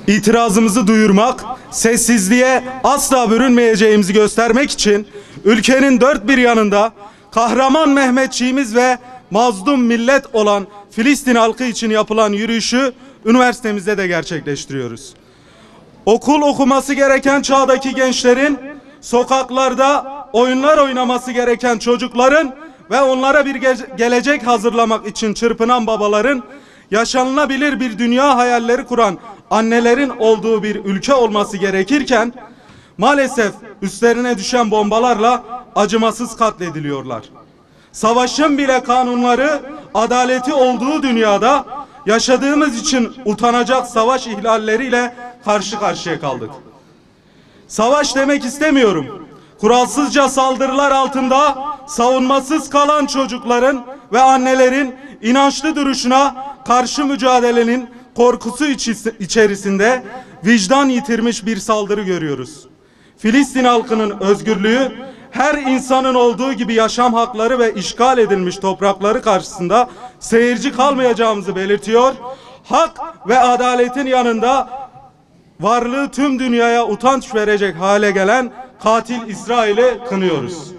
İtirazımızı duyurmak, sessizliğe asla bürünmeyeceğimizi göstermek için ülkenin dört bir yanında kahraman Mehmetçiğimiz ve mazlum millet olan Filistin halkı için yapılan yürüyüşü üniversitemizde de gerçekleştiriyoruz. Okul okuması gereken çağdaki gençlerin, sokaklarda oyunlar oynaması gereken çocukların ve onlara bir gelecek hazırlamak için çırpınan babaların, yaşanılabilir bir dünya hayalleri kuran annelerin olduğu bir ülke olması gerekirken maalesef üstlerine düşen bombalarla acımasız katlediliyorlar. Savaşın bile kanunları, adaleti olduğu dünyada yaşadığımız için utanacak savaş ihlalleriyle karşı karşıya kaldık. Savaş demek istemiyorum. Kuralsızca saldırılar altında savunmasız kalan çocukların ve annelerin inançlı duruşuna karşı mücadelenin korkusu içerisinde vicdan yitirmiş bir saldırı görüyoruz. Filistin halkının özgürlüğü, her insanın olduğu gibi yaşam hakları ve işgal edilmiş toprakları karşısında seyirci kalmayacağımızı belirtiyor. Hak ve adaletin yanında varlığı tüm dünyaya utanç verecek hale gelen katil İsrail'i kınıyoruz.